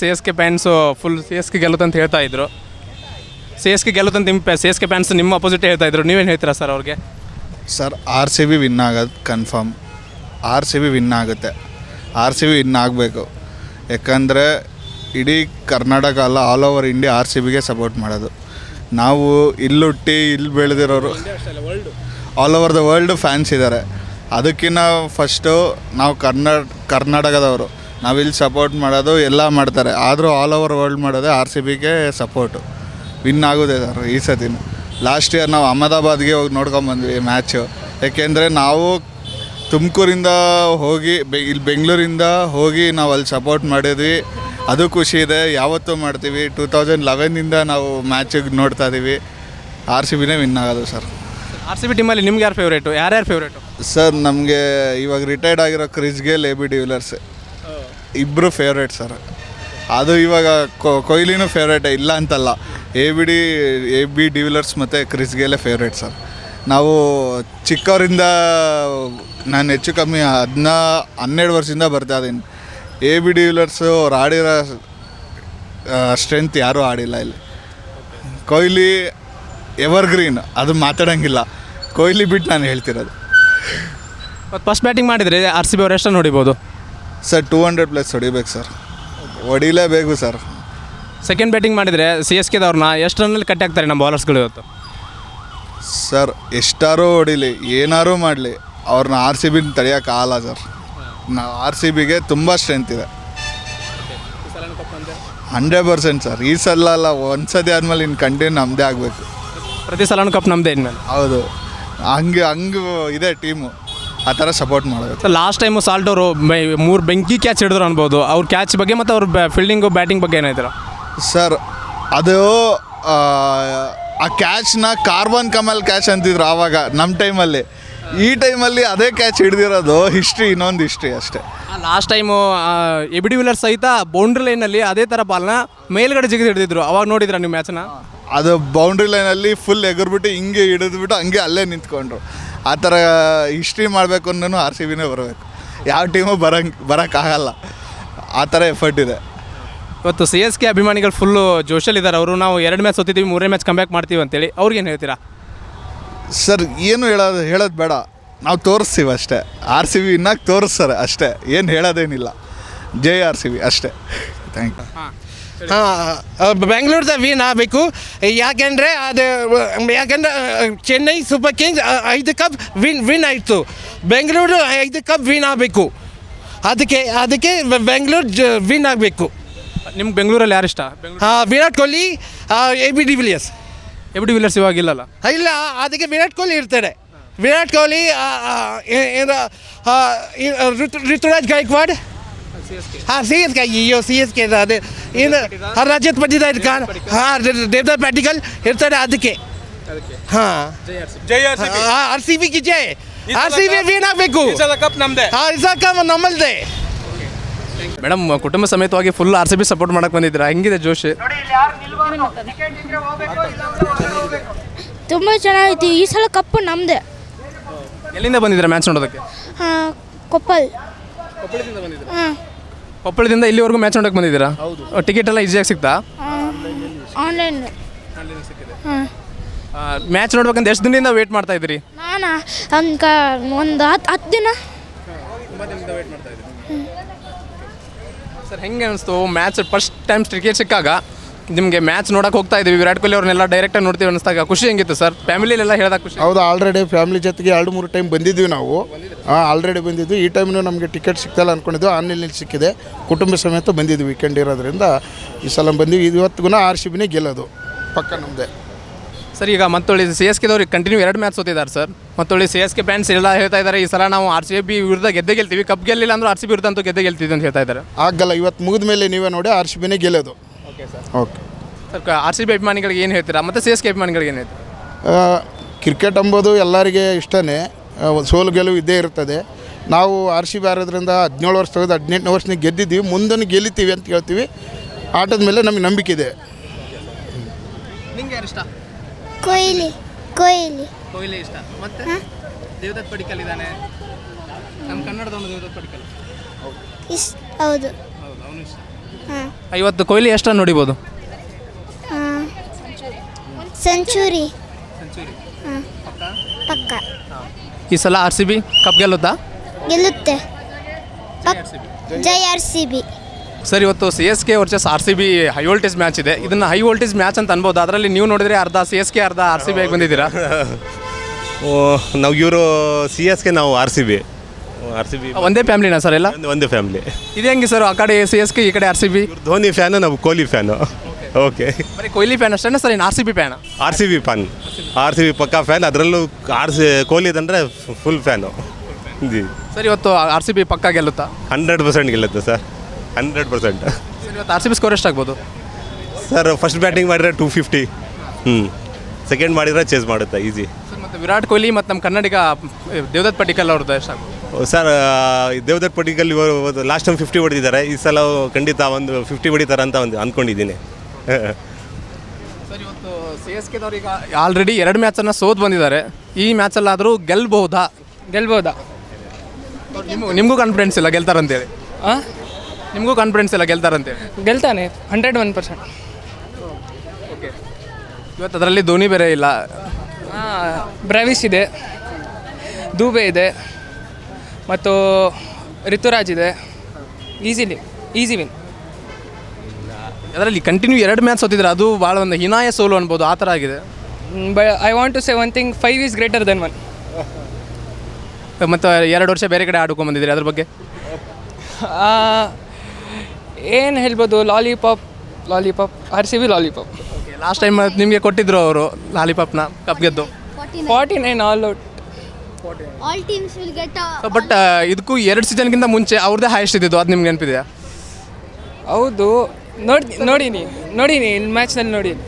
C S K fans full C S K ಗೆಲ್ಲುತ್ತಂತ ಹೇಳ್ತಾ ಇದ್ರು. ಸಿ ಎಸ್ ಕೆ ಗೆಲ್ಲುತ್ತಂತ ನಿಮ್ಮ ಸಿ ಎಸ್ ಕೆ ಫ್ಯಾನ್ಸ್ ನಿಮ್ಮ ಅಪೋಸಿಟ್ ಹೇಳ್ತಾ ಇದ್ರು. ನೀವೇನು ಹೇಳ್ತೀರಾ ಸರ್ ಅವ್ರಿಗೆ? Sir R C B win ಆಗೋದು confirm. R C B win ಆಗುತ್ತೆ. ಆರ್ ಸಿ ಬಿ ವಿನ್ ಆಗಬೇಕು. ಯಾಕಂದರೆ ಇಡೀ ಕರ್ನಾಟಕ ಅಲ್ಲ, all over India R C ಬಿಗೆ ಸಪೋರ್ಟ್ ಮಾಡೋದು. ನಾವು ಇಲ್ಲಿ ಹುಟ್ಟಿ ಇಲ್ಲಿ ಬೆಳೆದಿರೋರು all over the world fans ಇದ್ದಾರೆ. ಅದಕ್ಕಿಂತ ಫಸ್ಟು ನಾವು ಕರ್ನಾಟಕದವರು ನಾವಿಲ್ಲಿ ಸಪೋರ್ಟ್ ಮಾಡೋದು ಎಲ್ಲ ಮಾಡ್ತಾರೆ. ಆದರೂ ಆಲ್ ಓವರ್ ವರ್ಲ್ಡ್ ಮಾಡೋದೇ ಆರ್ ಸಿ ಬಿಗೆ ಸಪೋರ್ಟು. ವಿನ್ ಆಗೋದೇ ಸರ್ ಈ ಸತಿನ. ಲಾಸ್ಟ್ ಇಯರ್ ನಾವು ಅಹಮದಾಬಾದ್ಗೆ ಹೋಗಿ ನೋಡ್ಕೊಂಬಂದ್ವಿ ಮ್ಯಾಚು. ಏಕೆಂದರೆ ನಾವು ತುಮಕೂರಿಂದ ಹೋಗಿ ಇಲ್ಲಿ ಬೆಂಗಳೂರಿಂದ ಹೋಗಿ ನಾವು ಅಲ್ಲಿ ಸಪೋರ್ಟ್ ಮಾಡಿದ್ವಿ. ಅದು ಖುಷಿ ಇದೆ, ಯಾವತ್ತೂ ಮಾಡ್ತೀವಿ. 2011ಇಂದ ನಾವು ಮ್ಯಾಚಿಗೆ ನೋಡ್ತಾ ಇದ್ದೀವಿ. ಆರ್ ಸಿ ಬಿನೇ ವಿನ್ ಆಗೋದು ಸರ್. ಆರ್ ಸಿ ಬಿ ಟೀಮಲ್ಲಿ ನಿಮ್ಗೆ ಯಾರು ಫೇವ್ರೇಟು? ಯಾರ್ಯಾರು ಫೇವ್ರೇಟು ಸರ್? ನಮಗೆ ಇವಾಗ ರಿಟೈರ್ಡ್ ಆಗಿರೋ Chris Gayle, A B de Villiers ಇಬ್ಬರು ಫೇವ್ರೇಟ್ ಸರ್. ಅದು ಇವಾಗ ಕೊಹ್ಲಿನೂ ಫೇವ್ರೇಟೇ, ಇಲ್ಲ ಅಂತಲ್ಲ. ಎ ಬಿ ಡಿವಿಲಿಯರ್ಸ್ ಮತ್ತು ಕ್ರಿಸ್ ಗೇಲೇ ಫೇವ್ರೇಟ್ ಸರ್. ನಾವು ಚಿಕ್ಕವರಿಂದ ನಾನು ಹೆಚ್ಚು ಕಮ್ಮಿ 12 ವರ್ಷದಿಂದ ಬರ್ತಾ ಇದ್ದೀನಿ. ಎ ಬಿ ಡಿವಿಲಿಯರ್ಸು ಅವ್ರು ಆಡಿರೋ ಸ್ಟ್ರೆಂತ್ ಯಾರೂ ಆಡಿಲ್ಲ ಇಲ್ಲಿ. ಕೊಹ್ಲಿ ಎವರ್ಗ್ರೀನ್, ಅದು ಮಾತಾಡೋಂಗಿಲ್ಲ. ಕೊಹ್ಲಿ ಬಿಟ್ಟು ನಾನು ಹೇಳ್ತಿರೋದು. ಮತ್ತು ಫಸ್ಟ್ ಬ್ಯಾಟಿಂಗ್ ಮಾಡಿದರೆ ಆರ್ ಸಿ ಬಿ ಅವ್ರು ಎಷ್ಟು ಹೊಡಿಬೋದು ಸರ್? 200+ ಹೊಡಿಬೇಕು ಸರ್, ಹೊಡಿಲೇಬೇಕು ಸರ್. ಸೆಕೆಂಡ್ ಬ್ಯಾಟಿಂಗ್ ಮಾಡಿದರೆ ಸಿ ಎಸ್ ಕೆದವ್ರನ್ನ ಎಷ್ಟು ರನ್ನಲ್ಲಿ ಕಟ್ಟಿ ಹಾಕ್ತಾರೆ ನಮ್ಮ ಬೌಲರ್ಸ್ಗಳು ಇವತ್ತು? ಸರ್ ಎಷ್ಟಾರು ಹೊಡಿಲಿ, ಏನಾರು ಮಾಡಲಿ, ಅವ್ರನ್ನ ಆರ್ ಸಿ ಬಿನ ತಡೆಯೋಕ್ಕಾಗಲ್ಲ ಸರ್. ನಾವು ಆರ್ ಸಿ ಬಿಗೆ ತುಂಬ ಸ್ಟ್ರೆಂತ್ ಇದೆ. 100% ಸರ್. ಈ ಸಲ ಅಲ್ಲ, ಒಂದು ಸತಿ ಆದಮೇಲೆ ಇನ್ನು ಕಂಟಿನ್ಯೂ ನಮ್ಮದೇ ಆಗಬೇಕು. ಪ್ರತಿ ಸಲನೂ ಕಪ್ ನಮ್ಮದೇ ಇನ್ಮೇಲೆ. ಹೌದು, ಹಂಗೆ ಇದೆ ಟೀಮು. ಆ ಥರ ಸಪೋರ್ಟ್ ಮಾಡಬೇಕು. ಸರ್ ಲಾಸ್ಟ್ ಟೈಮು ಸಾಲ್ಟ್ ಅವರು 3 ಬೆಂಕಿ ಕ್ಯಾಚ್ ಹಿಡಿದ್ರು ಅನ್ಬೋದು. ಅವ್ರ ಕ್ಯಾಚ್ ಬಗ್ಗೆ ಮತ್ತು ಅವ್ರ ಫೀಲ್ಡಿಂಗು ಬ್ಯಾಟಿಂಗ್ ಬಗ್ಗೆ ಏನಾಯ್ತು ಸರ್? ಅದು ಆ ಕ್ಯಾಚ್ನ ಕಾರ್ಬನ್ ಕಮಲ್ ಕ್ಯಾಚ್ ಅಂತಿದ್ರು ಆವಾಗ ನಮ್ಮ ಟೈಮಲ್ಲಿ. ಈ ಟೈಮಲ್ಲಿ ಅದೇ ಕ್ಯಾಚ್ ಹಿಡ್ದಿರೋದು ಹಿಸ್ಟ್ರಿ, ಇನ್ನೊಂದು ಹಿಸ್ಟ್ರಿ ಅಷ್ಟೇ. Last time A B de Villiers ಸಹಿತ ಬೌಂಡ್ರಿ ಲೈನಲ್ಲಿ ಅದೇ ಥರ ಬಾಲ್ನ ಮೇಲ್ಗಡೆ ಜಿಗಿದು ಹಿಡಿದಿದ್ರು. ಅವಾಗ ನೋಡಿದ್ರ ನೀವು ಮ್ಯಾಚನ್ನ? ಅದು ಬೌಂಡ್ರಿ ಲೈನಲ್ಲಿ ಫುಲ್ ಎಗರ್ಬಿಟ್ಟು ಹಿಂಗೆ ಹಿಡಿದ್ಬಿಟ್ಟು ಹಂಗೆ ಅಲ್ಲೇ ನಿಂತ್ಕೊಂಡ್ರು. ಆ ಥರ ಹಿಸ್ಟ್ರಿ ಮಾಡಬೇಕು ಅನ್ನೋ ಆರ್ ಸಿ ಬಿನೇ ಬರಬೇಕು. ಯಾವ ಟೀಮು ಬರೋಕ್ಕಾಗಲ್ಲ. ಆ ಥರ ಎಫರ್ಟ್ ಇದೆ. ಇವತ್ತು ಸಿ ಎಸ್ ಕೆ ಅಭಿಮಾನಿಗಳು ಫುಲ್ಲು ಜೋಶಲ್ಲಿದ್ದಾರೆ. ಅವರು ನಾವು 2 ಮ್ಯಾಚ್ ಸೋತಿದ್ದೀವಿ, 3ನೇ ಮ್ಯಾಚ್ ಕಮ್ಬ್ಯಾಕ್ ಮಾಡ್ತೀವಿ ಅಂತೇಳಿ. ಅವ್ರಿಗೇನು ಹೇಳ್ತೀರಾ? ಸರ್ ಏನು ಹೇಳೋದು ಬೇಡ, ನಾವು ತೋರಿಸ್ತೀವಿ ಅಷ್ಟೇ. ಆರ್ ಸಿ ಬಿ ಇನ್ನಾಗ ತೋರಿಸ್ತಾರೆ ಅಷ್ಟೇ, ಏನು ಹೇಳೋದೇನಿಲ್ಲ. ಜೈ ಆರ್ ಸಿ ಬಿ ಅಷ್ಟೇ. Thank you. ಬೆಂಗಳೂರ್ದ ವಿನ್ ಆಗಬೇಕು. ಯಾಕೆಂದರೆ Chennai super kings 5 cup win ಆಯಿತು. ಬೆಂಗಳೂರು 5 ಕಪ್ ವಿನ್ ಆಗಬೇಕು. ಅದಕ್ಕೆ ಬೆಂಗಳೂರು ವಿನ್ ಆಗಬೇಕು. ನಿಮ್ಗೆ ಬೆಂಗಳೂರಲ್ಲಿ ಯಾರು ಇಷ್ಟ? Virat Kohli, A B de Villiers. A B de Villiers ಇವಾಗ ಇಲ್ಲಲ್ಲ? ಇಲ್ಲ, ಅದಕ್ಕೆ ವಿರಾಟ್ ಕೊಹ್ಲಿ ಇರ್ತಾರೆ. Virat Kohli, Ruturaj Gaikwad, C S K. ಅಯ್ಯೋ ಸಿ ಎಸ್ ಕೆ ಅದು ಏನು, ರಜತ್ ಪಟ್ಟಿದಾರ್ ಖಾನ್, ದೇವದತ್ ಪ್ಯಾಟಿಕಲ್ ಇರ್ತಾರೆ. ಅದಕ್ಕೆ ಆರ್ ಸಿ ಬಿಗೆ ಜೈ. ಆರ್ ಸಿ ಬಿ ವಿನ್ ಆಗಬೇಕು. ಕಪ್ ನಮ್ಮದೇ. ಕಪ್ ನಮ್ಮಲ್ದೇ. ಮೇಡಮ್, ಕುಟುಂಬ ಸಮೇತವಾಗಿ full R C B support ಮಾಡಕ್ಕೆ ಬಂದಿದ್ದೀರಾ, ಹೆಂಗಿದೆ ಜೋಶ್? ತುಂಬ ಚೆನ್ನಾಗೈತಿ. ಈ ಸಲ ಕಪ್ಪು ನಮ್ಮದೇ. ಎಲ್ಲಿಂದ ಬಂದಿದ್ದೀರಾ ಮ್ಯಾಚ್ ನೋಡೋದಕ್ಕೆ? ಕೊಪ್ಪಲ್. ಕೊಪ್ಪಳದಿಂದ ಇಲ್ಲಿವರೆಗೂ ಮ್ಯಾಚ್ ನೋಡೋಕೆ ಬಂದಿದ್ದೀರಾ? ಟಿಕೆಟ್ ಎಲ್ಲ ಈಸಿಯಾಗಿ ಸಿಗ್ತಾ? ಆನ್ಲೈನ್. ಮ್ಯಾಚ್ ನೋಡ್ಬೇಕಂತ ಎಷ್ಟು ದಿನದಿಂದ ವೇಟ್ ಮಾಡ್ತಾ ಇದ್ದೀರಿ? ನಾನು ಒಂದು 10 ದಿನ. ಸರ್ ಹೆಂಗೆ ಅನಿಸ್ತು ಮ್ಯಾಚ್ ಫಸ್ಟ್ ಟೈಮ್ ಟಿಕೆಟ್ ಸಿಕ್ಕಾಗ? ನಿಮಗೆ ಮ್ಯಾಚ್ ನೋಡೋಕೆ ಹೋಗ್ತಾ ಇದ್ದೀವಿ, ವಿರಾಟ್ ಕೊಹ್ಲಿ ಅವ್ರನ್ನೆಲ್ಲ ಡೈರೆಕ್ಟಾಗಿ ನೋಡ್ತೀವಿ ಅನಿಸ್ದಾಗ ಖುಷಿ ಹೆಂಗಿತ್ತು ಸರ್? ಫ್ಯಾಮಿಲಿಯಲ್ಲೆಲ್ಲ ಹೇಳಿದಾಗ ಖುಷಿ? ಹೌದು, ಆಲ್ರೆಡಿ ಫ್ಯಾಮಿಲಿ ಜೊತೆಗೆ 2-3 ಟೈಮ್ ಬಂದಿದ್ವಿ ನಾವು. ಆಲ್ರೆಡಿ ಬಂದಿದ್ವಿ. ಈ ಟೈಮ್ನು ನಮಗೆ ಟಿಕೆಟ್ ಸಿಗ್ತಾಯಿಲ್ಲ ಅಂದ್ಕೊಂಡಿದ್ವಿ. ಆನ್ಲೈನಲ್ಲಿ ಸಿಕ್ಕಿದೆ. ಕುಟುಂಬ ಸಮೇತ ಬಂದಿದ್ವಿ. ವೀಕೆಂಡ್ ಇರೋದ್ರಿಂದ ಈ ಸಲ ಬಂದಿವಿ. ಇವತ್ತಿಗೂ ಆರ್ ಸಿ ಬಿನೇ ಗೆಲ್ಲೋದು ಪಕ್ಕ ನಮ್ಮದೇ. ಸರ್ ಈಗ ಮತ್ತೊಳ್ಳಿ ಸಿ ಎಸ್ ಕೆದವ್ರಿಗೆ ಕಂಟಿನ್ಯೂ 2 ಮ್ಯಾಚ್ ಸೋತಿದ್ದಾರೆ ಸರ್. ಮತ್ತೊಳ್ಳಿ ಸಿ ಎಸ್ ಕೆ ಫ್ಯಾನ್ಸ್ ಎಲ್ಲ ಹೇಳ್ತಾ ಇದ್ದಾರೆ ಈ ಸಲ ನಾವು ಆರ್ ಸಿ ಬಿ ವಿರುದ್ಧ ಗೆದ್ದೇ ಗೆಲ್ತೀವಿ, ಕಪ್ ಗೆಲ್ಲಿಲ್ಲ ಅಂದ್ರೆ ಆರ್ ಸಿ ಬಿ ವಿರುದ್ಧ ಅಂತೂ ಗೆದ್ದೇ ಗೆಲ್ತೀವಿ ಅಂತ ಹೇಳ್ತಾ ಇದ್ದಾರೆ. ಆಗಲ್ಲ, ಇವತ್ತು ಮುಗಿದ ಮೇಲೆ ನೀವೇ ನೋಡಿ ಆರ್ ಸಿ ಬಿನೇ ಗೆಲ್ಲೋದು. Okay sir. Okay sir, R C B ಅಭಿಮಾನಿಗಳಿಗೆ ಏನು ಹೇಳ್ತೀರಾ? ಮತ್ತು ಸಿ ಎಸ್ ಕೆ ಅಭಿಮಾನಿಗಳಿಗೆ ಏನು ಹೇಳ್ತೀರಾ? ಕ್ರಿಕೆಟ್ ಎಂಬುದು ಎಲ್ಲರಿಗೆ ಇಷ್ಟನೇ. ಸೋಲು ಗೆಲುವು ಇದ್ದೇ ಇರ್ತದೆ. ನಾವು ಆರ್ ಸಿ ಬಿ ಆರೋದ್ರಿಂದ 17 ವರ್ಷ ತೆಗೆದು 18ನೇ ವರ್ಷಕ್ಕೆ ಗೆದ್ದಿದ್ದೀವಿ. ಮುಂದನ್ನು ಗೆಲ್ಲಿತೀವಿ ಅಂತ ಹೇಳ್ತೀವಿ. ಆಟದ ಮೇಲೆ ನಮಗೆ ನಂಬಿಕೆ ಇದೆ. ನಿಂಗೆ ಯಾರು ಇಷ್ಟ? ಕೊಹ್ಲಿ. ಕೊಹ್ಲಿ ಇಷ್ಟ. ಮತ್ತು ದೇವದತ್ ಪಡಿಕಲ್ ಇದ್ದಾನೆ, ನಮ್ಮ ಕನ್ನಡದವನು ದೇವದತ್ ಪಡಿಕಲ್. ಹೌದು. ಹೌದು, ಅವನು ಇಷ್ಟ. ಹಾಂ ಇವತ್ತು ಕೊಹ್ಲಿ ಎಷ್ಟು ರನ್ ಹೊಡಿಬೋದು? ಸೆಂಚುರಿ. ಹಾಂ ಪಕ್ಕ ಈ ಸಲ ಆರ್ ಸಿ ಬಿ ಕಪ್ ಗೆಲ್ಲುತ್ತಾ? ಗೆಲ್ಲುತ್ತೆ. ಜೈ RCB. ಸರ್, ಇವತ್ತು C S K versus R C B high voltage match ಇದೆ. ಇದನ್ನು ಹೈ ವೋಲ್ಟೇಜ್ ಮ್ಯಾಚ್ ಅಂತ ಅನ್ಬೋದು. ಅದರಲ್ಲಿ ನೀವು ನೋಡಿದ್ರೆ ಅರ್ಧ ಸಿ ಎಸ್ ಕೆ ಅರ್ಧ ಆರ್ ಸಿ ಬಿ ಆಗಿ ಬಂದಿದ್ದೀರಾ. ನಾವು ಇವರು ಸಿ ಎಸ್ ಕೆ, ನಾವು ಆರ್ ಸಿ ಬಿ ಒಂದೇ ಫ್ಯಾಮಿಲಿನಾ ಸರ್ ಎಲ್ಲ? ಒಂದೇ ಫ್ಯಾಮಿಲಿ. ಇದು ಹೆಂಗೆ ಸರ್, ಆ ಕಡೆ ಸಿ ಎಸ್ ಕೆ ಈ ಕಡೆ R C B? Dhoni fan, ನಾವು ಕೊಹ್ಲಿ ಫ್ಯಾನು. ಓಕೆ, ಬರೀ ಕೊಹ್ಲಿ ಫ್ಯಾನ್ ಅಷ್ಟೇ ಸರ್, ಇನ್ನು R C B fan? R C B fan, R C B ಪಕ್ಕಾ ಫ್ಯಾನ್. ಅದರಲ್ಲೂ ಕೊಹ್ಲಿ ಅಂದರೆ ಫುಲ್ ಫ್ಯಾನು. ಜಿ ಸರ್, ಇವತ್ತು ಆರ್ ಸಿ ಬಿ ಪಕ್ಕ ಗೆಲ್ಲುತ್ತಾ? 100% ಗೆಲ್ಲುತ್ತೆ ಸರ್, 100%. ಸರ್, ಇವತ್ತು ಆರ್ ಸಿ ಬಿ ಸ್ಕೋರ್ ಎಷ್ಟಾಗ್ಬೋದು ಸರ್? ಫಸ್ಟ್ ಬ್ಯಾಟಿಂಗ್ ಮಾಡಿದ್ರೆ 250, ಸೆಕೆಂಡ್ ಮಾಡಿದ್ರೆ ಚೇಸ್ ಮಾಡುತ್ತೆ ಈಸಿ. ಸರ್, ಮತ್ತು ವಿರಾಟ್ ಕೊಹ್ಲಿ ಮತ್ತು ನಮ್ಮ ಕನ್ನಡಿಗ ದೇವದತ್ ಪಡಿಕ್ಕಲ್ ಅವ್ರದ್ದು ಎಷ್ಟಾಗ್ಬೋದು? ಸರ್, ದೇವದತ್ ಪಡಿಕ್ಕಲ್ ಇವರು ಲಾಸ್ಟ್ ಟೈಮ್ 50 ಹೊಡೆದಿದ್ದಾರೆ. ಈ ಸಲ ಖಂಡಿತ ಒಂದು 50 ಹೊಡಿತಾರೆ ಅಂತ ಅಂದ್ಕೊಂಡಿದ್ದೀನಿ. ಸರ್, ಇವತ್ತು ಸಿ ಎಸ್ ಕೆದವ್ರು ಈಗ ಆಲ್ರೆಡಿ 2 ಮ್ಯಾಚನ್ನು ಸೋತ್ ಬಂದಿದ್ದಾರೆ. ಈ ಮ್ಯಾಚಲ್ಲಾದರೂ ಗೆಲ್ಬಹುದಾ? ನಿಮಗೂ ಕಾನ್ಫಿಡೆನ್ಸ್ ಇಲ್ಲ ಗೆಲ್ತಾರಂತೇಳಿ? ನಿಮಗೂ ಕಾನ್ಫಿಡೆನ್ಸ್ ಇಲ್ಲ ಗೆಲ್ತಾರಂತೇಳಿ? ಗೆಲ್ತಾನೆ 101%. ಓಕೆ, ಇವತ್ತು ಅದರಲ್ಲಿ ಧೋನಿ ಬೇರೆ ಇಲ್ಲ. ಬ್ರಾವಿಸ್ ಇದೆ, ದೂಬೆ ಇದೆ, ಮತ್ತು ಋತುರಾಜ್ ಇದೆ. Easy win. ಅದರಲ್ಲಿ ಕಂಟಿನ್ಯೂ 2 ಮ್ಯಾಚ್ ಸೋತಿದ್ರೆ ಅದು ಭಾಳ ಒಂದು ಹೀನಾಯ ಸೋಲು ಅನ್ಬೋದು, ಆ ಥರ ಆಗಿದೆ. But I want to say one thing, 5 is greater than 1. ಮತ್ತು 2 ವರ್ಷ ಬೇರೆ ಕಡೆ ಆಡ್ಕೊಂಬಂದಿದ್ದೀರಿ, ಅದ್ರ ಬಗ್ಗೆ ಏನು ಹೇಳ್ಬೋದು? Lollipop R C B lollipop. Okay, last time ನಿಮಗೆ ಕೊಟ್ಟಿದ್ರು ಅವರು ಲಾಲಿಪಾಪ್ನ ಕಪ್ ಗೆದ್ದು 49 all out. All teams will get a but ಇದಕ್ಕೂ 2 ಸೀಸನ್ಗಿಂತ ಮುಂಚೆ ಅವ್ರದ್ದೇ ಹೈಯೆಸ್ಟ್ ಇದ್ದಿದ್ದು, ಅದು ನಿಮ್ಗೆ ನೆನಪಿದೆಯಾ? ಹೌದು, ನೋಡೀನಿ ಮ್ಯಾಚ್ನಲ್ಲಿ ನೋಡೀನಿ.